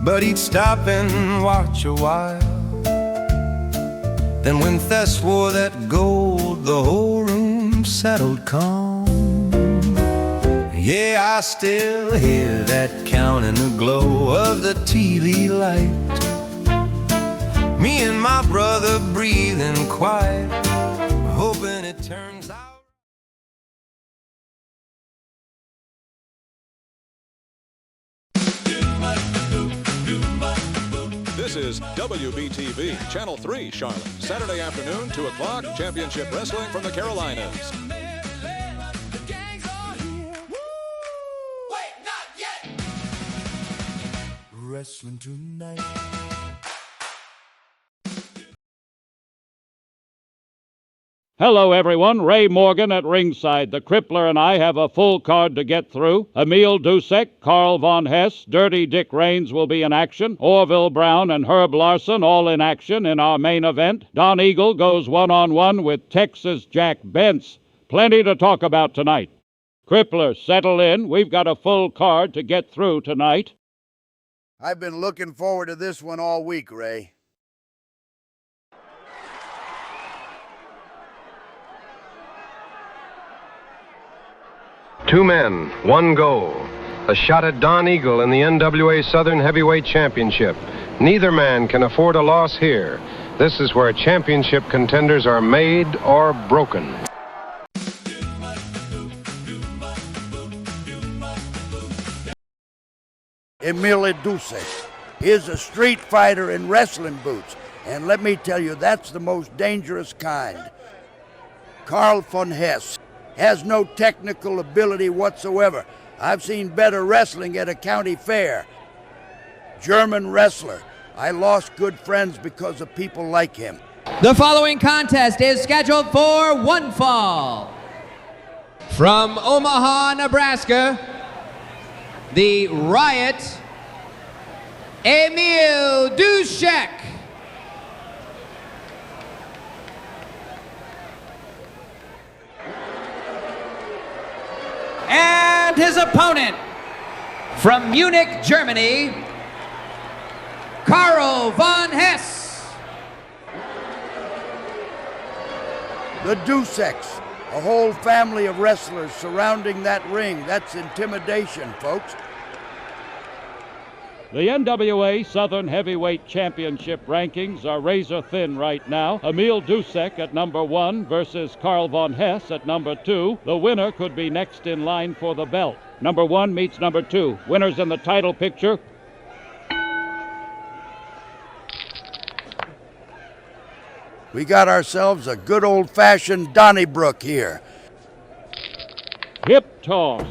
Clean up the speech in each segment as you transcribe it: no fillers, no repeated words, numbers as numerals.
but he'd stop and watch a while. Then when Thess wore that gold, the whole room settled calm. Yeah, I still hear that count in the glow of the TV light. Me and my brother breathing quiet, hoping it turns out. This is WBTV, Channel 3, Charlotte. Saturday afternoon, 2 o'clock, championship wrestling from the Carolinas. Wrestling tonight. Hello, everyone. Ray Morgan at ringside. The Crippler and I have a full card to get through. Emil Dusek, Carl Von Hess, Dirty Dick Raines will be in action. Orville Brown and Herb Larson all in action in our main event. Don Eagle goes one-on-one with Texas Jack Bentz. Plenty to talk about tonight. Crippler, settle in. We've got a full card to get through tonight. I've been looking forward to this one all week, Ray. Two men, one goal. A shot at Don Eagle in the NWA Southern Heavyweight Championship. Neither man can afford a loss here. This is where championship contenders are made or broken. Emil Dusek is a street fighter in wrestling boots. And let me tell you, that's the most dangerous kind. Carl von Hess has no technical ability whatsoever. I've seen better wrestling at a county fair. German wrestler. I lost good friends because of people like him. The following contest is scheduled for one fall. From Omaha, Nebraska, the Riot, Emil Dusek. And his opponent, from Munich, Germany, Carl von Hess. The Duseks, a whole family of wrestlers surrounding that ring. That's intimidation, folks. The NWA Southern Heavyweight Championship rankings are razor thin right now. Emil Dusek at number 1 versus Carl von Hess at number 2. The winner could be next in line for the belt. Number 1 meets number 2. Winners in the title picture. We got ourselves a good old-fashioned Donnybrook here. Hip toss.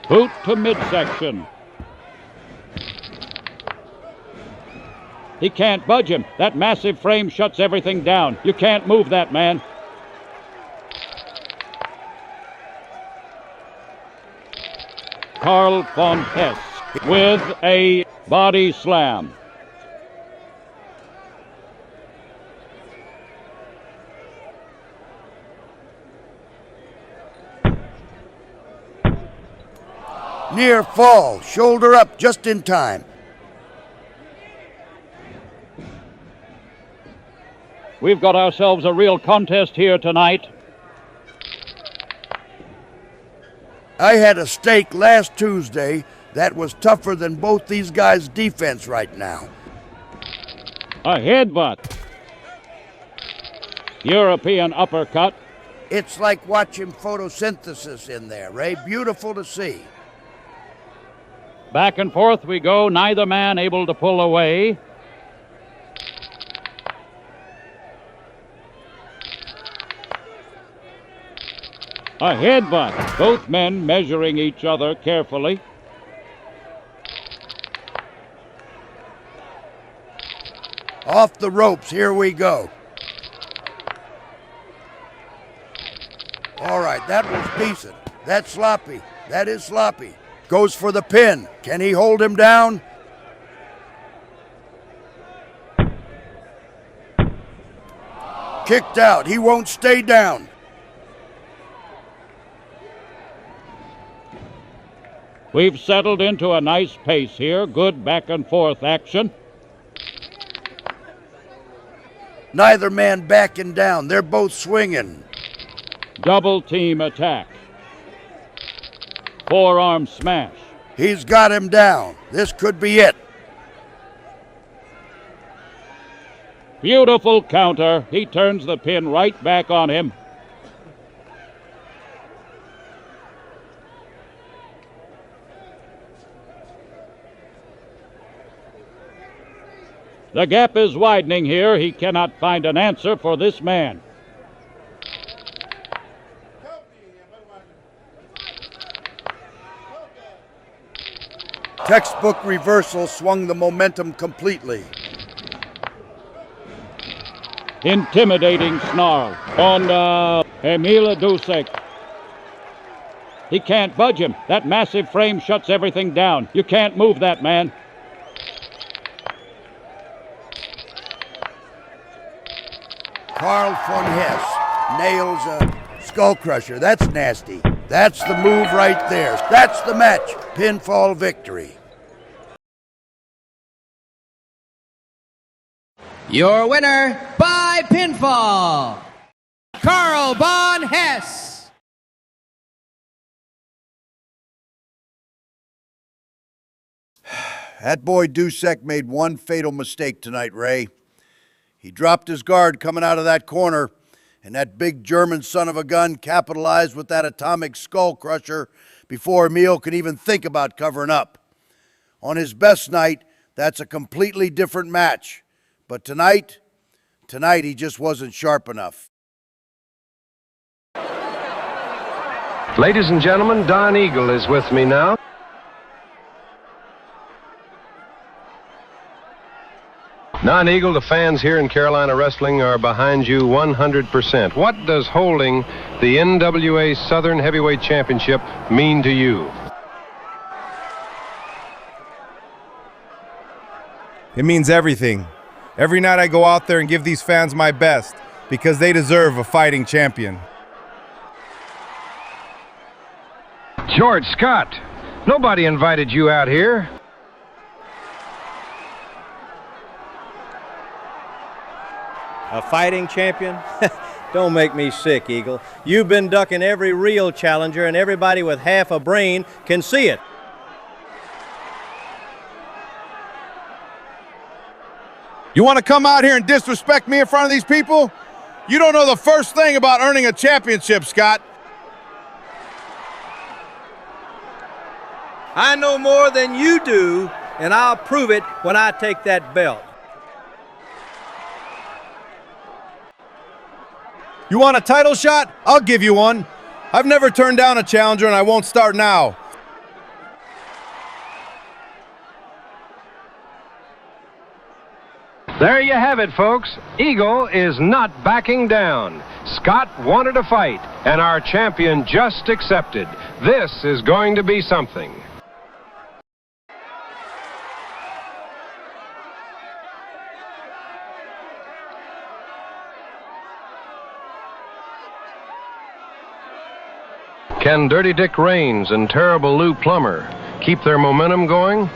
Boot to midsection. He can't budge him. That massive frame shuts everything down. You can't move that man. Carl von Hess with a body slam. Near fall, shoulder up just in time. We've got ourselves a real contest here tonight. I had a steak last Tuesday that was tougher than both these guys' defense right now. A headbutt. European uppercut. It's like watching photosynthesis in there, Ray. Beautiful to see. Back and forth we go, neither man able to pull away. A headbutt. Both men measuring each other carefully. Off the ropes, here we go. All right, that was decent. That's sloppy. That is sloppy. Goes for the pin. Can he hold him down? Kicked out. He won't stay down. We've settled into a nice pace here. Good back and forth action. Neither man backing down. They're both swinging. Double team attack. Forearm smash. He's got him down. This could be it. Beautiful counter. He turns the pin right back on him. The gap is widening here. He cannot find an answer for this man. Textbook reversal swung the momentum completely. Intimidating snarl on Emil Dusek. He can't budge him. That massive frame shuts everything down. You can't move that man. Karl von Hess nails a skull crusher. That's nasty. That's the move right there. That's the match. Pinfall victory. Your winner by pinfall, Karl von Hess. That boy Dusek made one fatal mistake tonight, Ray. He dropped his guard coming out of that corner, and that big German son of a gun capitalized with that atomic skull crusher before Emil could even think about covering up. On his best night, that's a completely different match. But tonight he just wasn't sharp enough. Ladies and gentlemen, Don Eagle is with me now. Don Eagle, the fans here in Carolina Wrestling are behind you 100%. What does holding the NWA Southern Heavyweight Championship mean to you? It means everything. Every night I go out there and give these fans my best because they deserve a fighting champion. George Scott, nobody invited you out here. A fighting champion? Don't make me sick, Eagle. You've been ducking every real challenger, and everybody with half a brain can see it. You want to come out here and disrespect me in front of these people? You don't know the first thing about earning a championship, Scott. I know more than you do, and I'll prove it when I take that belt. You want a title shot? I'll give you one. I've never turned down a challenger, and I won't start now. There you have it, folks. Eagle is not backing down. Scott wanted a fight, and our champion just accepted. This is going to be something. Can Dirty Dick Raines and Terrible Lou Plummer keep their momentum going?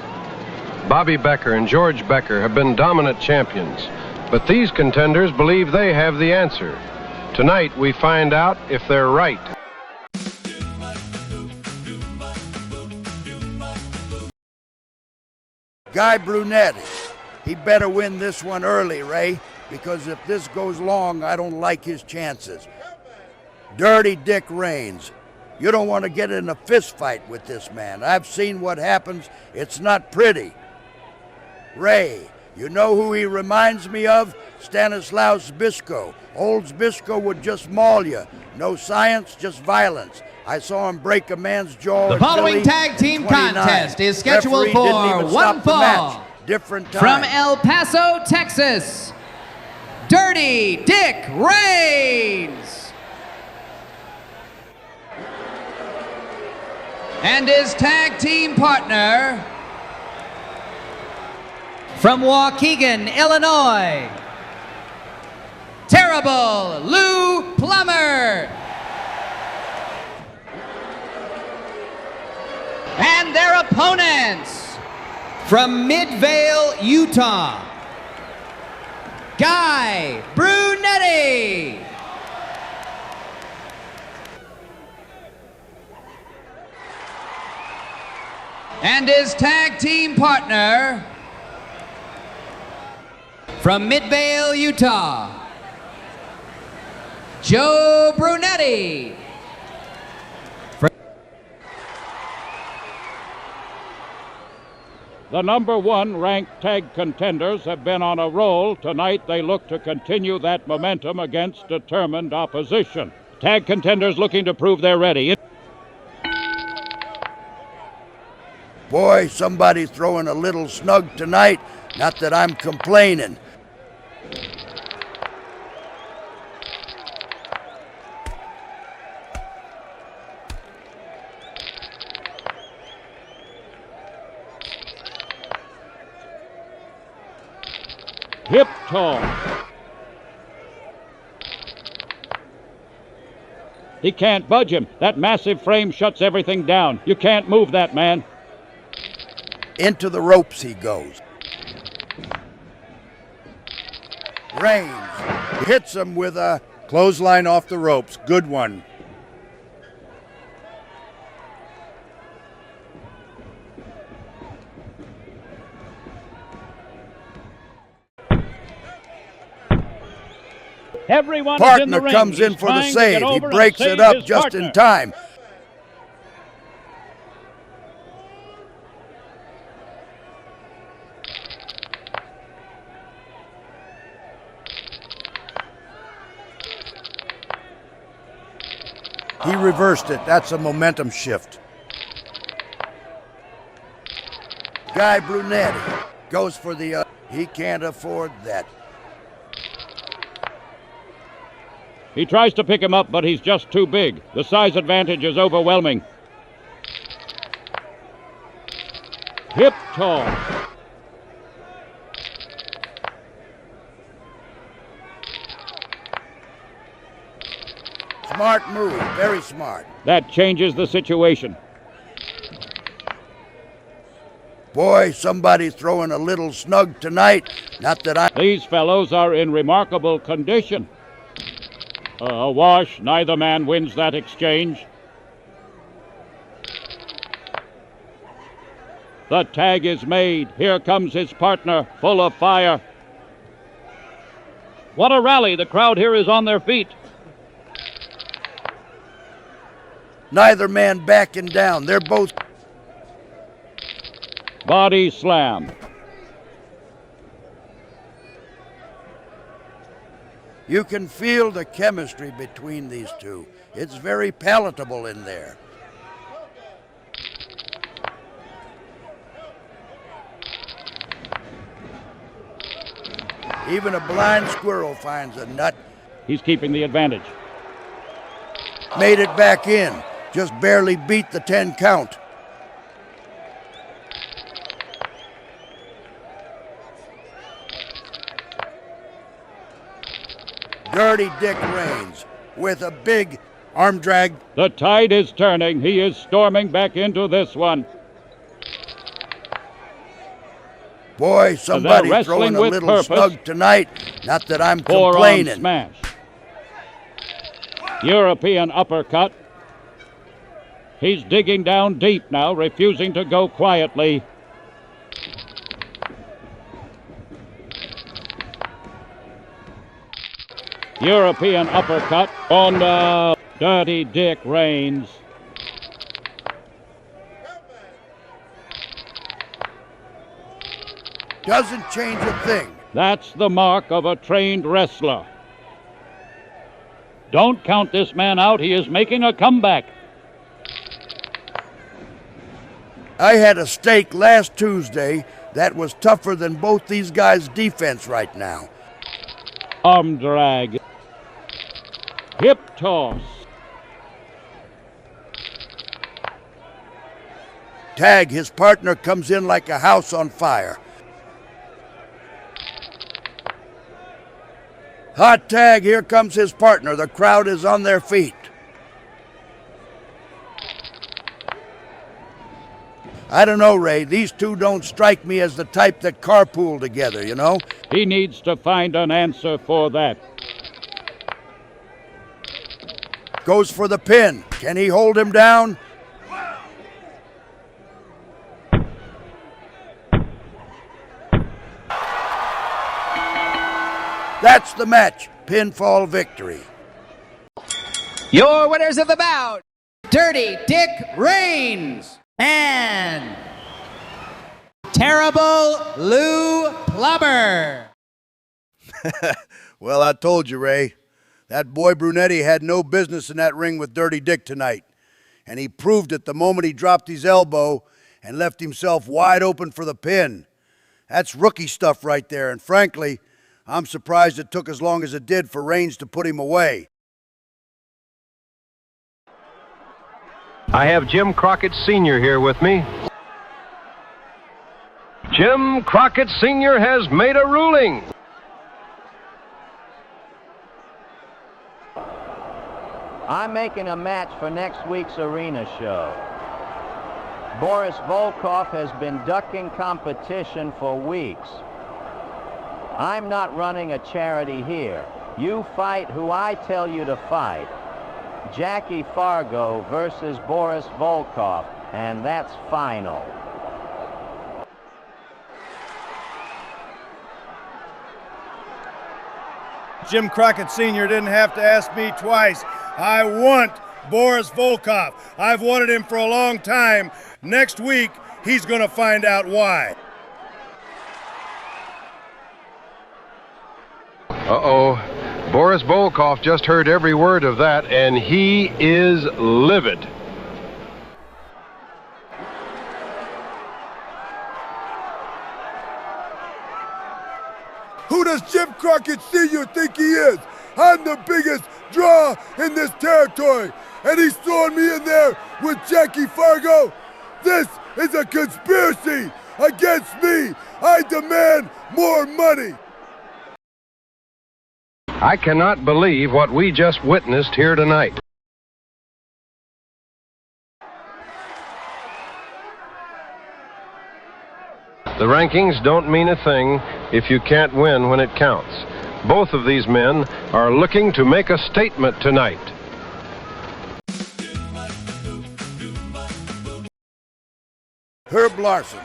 Bobby Becker and George Becker have been dominant champions, but these contenders believe they have the answer. Tonight we find out if they're right. Guy Brunetti, he better win this one early, Ray, because if this goes long, I don't like his chances. Dirty Dick Raines, you don't want to get in a fist fight with this man. I've seen what happens. It's not pretty. Ray, you know who he reminds me of? Stanislaus Zbyszko. Old Zbyszko would just maul you. No science, just violence. I saw him break a man's jaw. The following tag team contest is scheduled for one fall. Different time. From El Paso, Texas, Dirty Dick Raines. And his tag team partner, from Waukegan, Illinois, Terrible Lou Plummer. And their opponents from Midvale, Utah, Guy Brunetti. And his tag team partner from Midvale, Utah, Joe Brunetti. The number 1 ranked tag contenders have been on a roll. Tonight they look to continue that momentum against determined opposition. Tag contenders looking to prove they're ready. Boy, somebody's throwing a little snug tonight. Not that I'm complaining. Hip toss. He can't budge him. That massive frame shuts everything down. You can't move that man. Into the ropes he goes. Reigns hits him with a Clothesline off the ropes. Good one. Everyone partner is in the ring. comes in He's for the trying to save. get He over and breaks save it up his just partner. in time. He reversed it. That's a momentum shift. Guy Brunetti goes for the... he can't afford that. He tries to pick him up, but he's just too big. The size advantage is overwhelming. Hip toss. Smart move, very smart. That changes the situation. Boy, somebody's throwing a little snug tonight. Not that I... These fellows are in remarkable condition. A wash. Neither man wins that exchange. The tag is made. Here comes his partner, full of fire. What a rally. The crowd here is on their feet. Neither man backing down. They're both... Body slam. You can feel the chemistry between these two. It's very palatable in there. Even a blind squirrel finds a nut. He's keeping the advantage. Made it back in. Just barely beat the 10 count. Dirty Dick Reigns with a big arm drag. The tide is turning. He is storming back into this one. Boy, somebody wrestling throwing a with little purpose. snug tonight. Not that I'm Forearm complaining. smash. European uppercut. He's digging down deep now, refusing to go quietly. European uppercut on Dirty Dick Reigns. Doesn't change a thing. That's the mark of a trained wrestler. Don't count this man out. He is making a comeback. I had a steak last Tuesday that was tougher than both these guys' defense right now. Arm drag. Hip toss. Tag, his partner comes in like a house on fire. Hot tag, here comes his partner. The crowd is on their feet. I don't know, Ray. These two don't strike me as the type that carpool together, you know? He needs to find an answer for that. Goes for the pin. Can he hold him down? That's the match. Pinfall victory. Your winners of the bout, Dirty Dick Reigns and Terrible Lou Plummer. Well, I told you, Ray. That boy Brunetti had no business in that ring with Dirty Dick tonight. And he proved it the moment he dropped his elbow and left himself wide open for the pin. That's rookie stuff right there, and frankly, I'm surprised it took as long as it did for Reigns to put him away. I have Jim Crockett Sr. here with me. Jim Crockett Sr. has made a ruling. I'm making a match for next week's arena show. Boris Volkov has been ducking competition for weeks. I'm not running a charity here. You fight who I tell you to fight. Jackie Fargo versus Boris Volkov, and that's final. Jim Crockett Sr. didn't have to ask me twice. I want Boris Volkov. I've wanted him for a long time. Next week, he's going to find out why. Uh-oh. Boris Volkov just heard every word of that, and he is livid. Who does Jim Crockett Sr. think he is? I'm the biggest draw in this territory, and he's throwing me in there with Jackie Fargo. This is a conspiracy against me. I demand more money. I cannot believe what we just witnessed here tonight. The rankings don't mean a thing if you can't win when it counts. Both of these men are looking to make a statement tonight. Herb Larson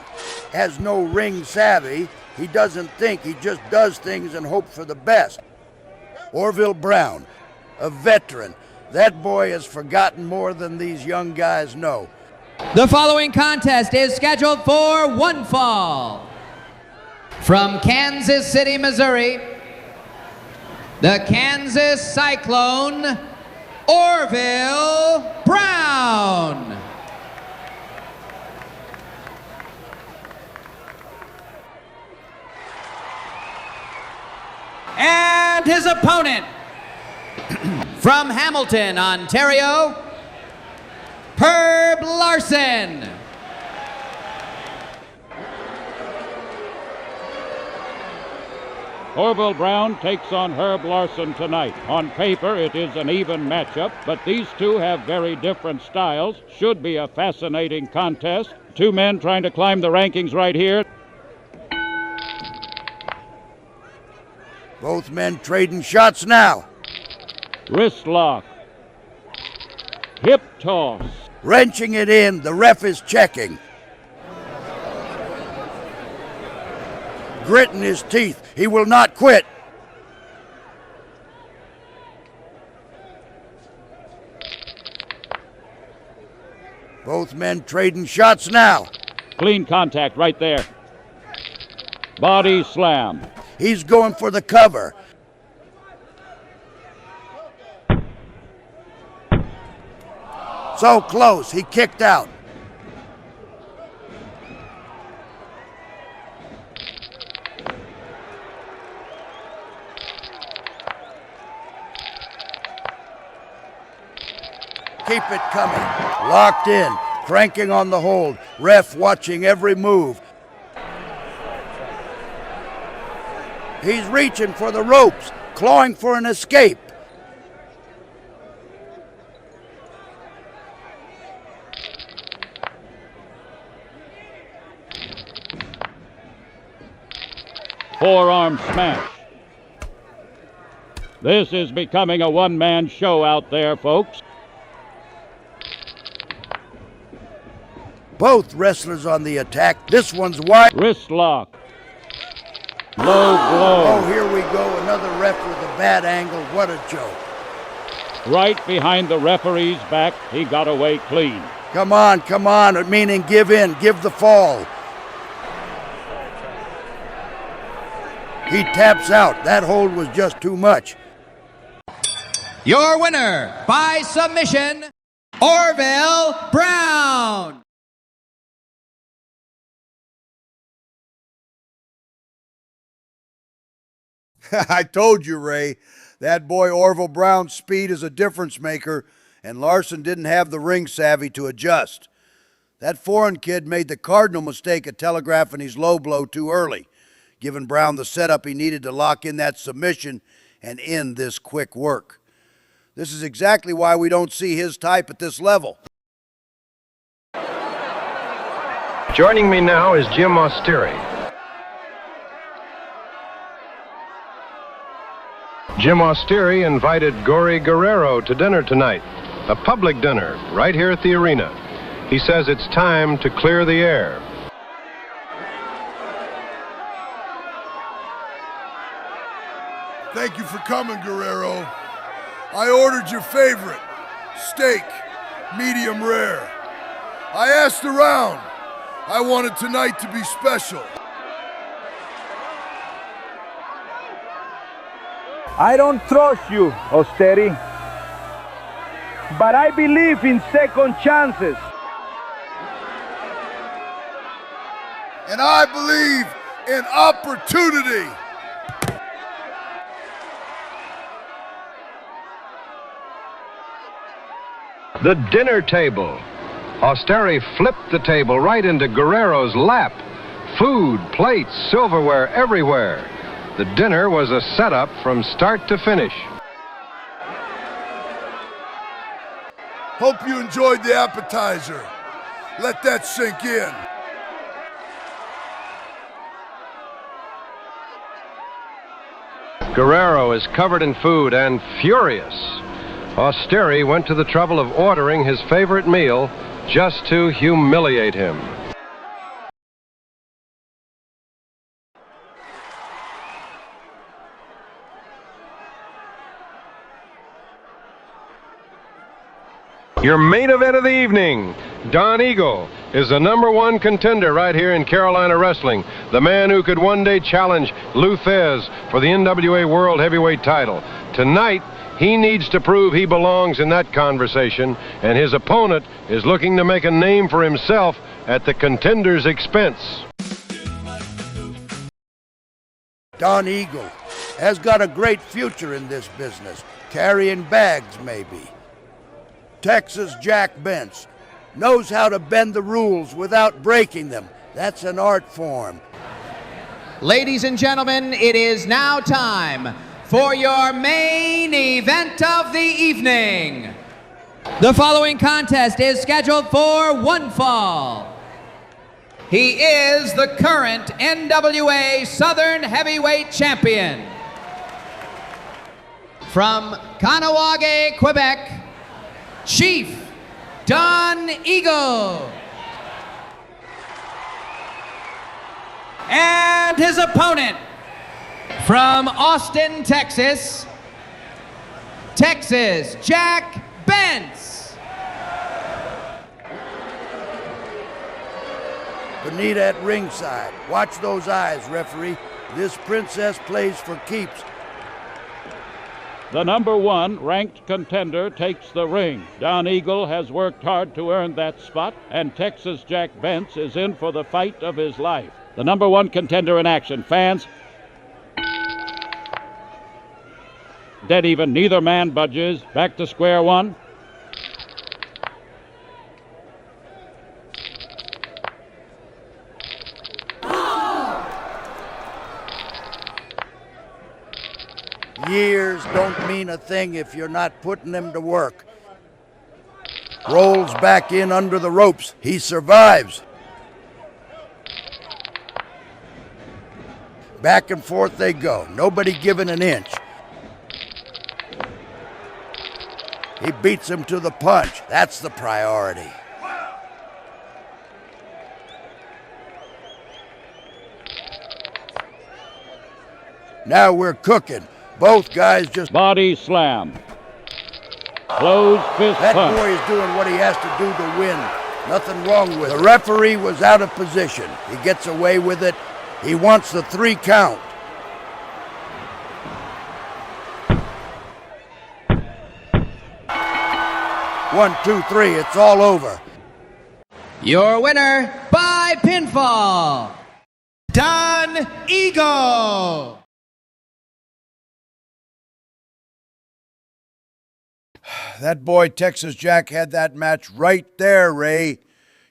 has no ring savvy. He doesn't think, he just does things and hopes for the best. Orville Brown, a veteran. That boy has forgotten more than these young guys know. The following contest is scheduled for one fall. From Kansas City, Missouri, the Kansas Cyclone, Orville Brown. And his opponent, from Hamilton, Ontario, Herb Larson. Orville Brown takes on Herb Larson tonight. On paper, it is an even matchup, but these two have very different styles. Should be a fascinating contest. Two men trying to climb the rankings right here. Both men trading shots now. Wrist lock. Hip toss. Wrenching it in, the ref is checking. Gritting his teeth, he will not quit. Both men trading shots now. Clean contact right there. Body slam. He's going for the cover. So close, he kicked out. Keep it coming. Locked in, cranking on the hold. Ref watching every move. He's reaching for the ropes. clawing for an escape. Forearm smash. This is becoming a one-man show out there, folks. Both wrestlers on the attack. This one's wide. Wrist lock. Low blow. Oh, here we go. Another ref with a bad angle. What a joke. Right behind the referee's back. He got away clean. Come on, meaning give in, give the fall. He taps out. That hold was just too much. Your winner by submission, Orville Brown. I told you, Ray, that boy Orville Brown's speed is a difference maker, and Larson didn't have the ring savvy to adjust. That foreign kid made the cardinal mistake of telegraphing his low blow too early, giving Brown the setup he needed to lock in that submission and end this quick work. This is exactly why we don't see his type at this level. Joining me now is Jim Austeri. Jim Austeri invited Gory Guerrero to dinner tonight, a public dinner right here at the arena. He says it's time to clear the air. Thank you for coming, Guerrero. I ordered your favorite, steak, medium rare. I asked around. I wanted tonight to be special. I don't trust you, Austeri, but I believe in second chances. And I believe in opportunity. The dinner table. Austeri flipped the table right into Guerrero's lap. Food, plates, silverware everywhere. The dinner was a setup from start to finish. Hope you enjoyed the appetizer. Let that sink in. Guerrero is covered in food and furious. Austeri went to the trouble of ordering his favorite meal just to humiliate him. Your main event of the evening, Don Eagle, is the #1 contender right here in Carolina wrestling. The man who could one day challenge Lou Thesz for the NWA World Heavyweight title. Tonight, he needs to prove he belongs in that conversation, and his opponent is looking to make a name for himself at the contender's expense. Don Eagle has got a great future in this business, carrying bags maybe. Texas Jack Bentz knows how to bend the rules without breaking them. That's an art form. Ladies and gentlemen, it is now time for your main event of the evening. The following contest is scheduled for one fall. He is the current NWA Southern Heavyweight Champion. From Kahnawake, Quebec, Chief Don Eagle. And his opponent from Austin, Texas, Jack Bentz. Bonita at ringside. Watch those eyes, referee. This princess plays for keeps. The #1 ranked contender takes the ring. Don Eagle has worked hard to earn that spot, and Texas Jack Bentz is in for the fight of his life. The #1 contender in action. Fans, dead even. Neither man budges. Back to square one. Years don't mean a thing if you're not putting them to work. Rolls back in under the ropes. He survives. Back and forth they go. Nobody giving an inch. He beats him to the punch. That's the priority. Now we're cooking. Both guys just... Body slam. Closed fist That punch. boy is doing what he has to do to win. Nothing wrong with it. The referee was out of position. He gets away with it. He wants the 3 count. One, two, three. It's all over. Your winner by pinfall, Don Eagle. That boy Texas Jack had that match right there, Ray.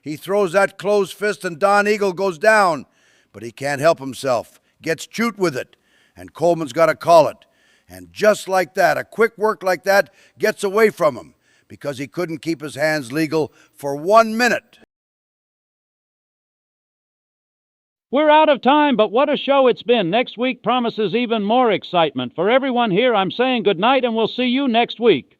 He throws that closed fist and Don Eagle goes down, but he can't help himself. Gets chewed with it, and Coleman's got to call it. And just like that, a quick work like that gets away from him because he couldn't keep his hands legal for 1 minute. We're out of time, but what a show it's been. Next week promises even more excitement. For everyone here, I'm saying good night, and we'll see you next week.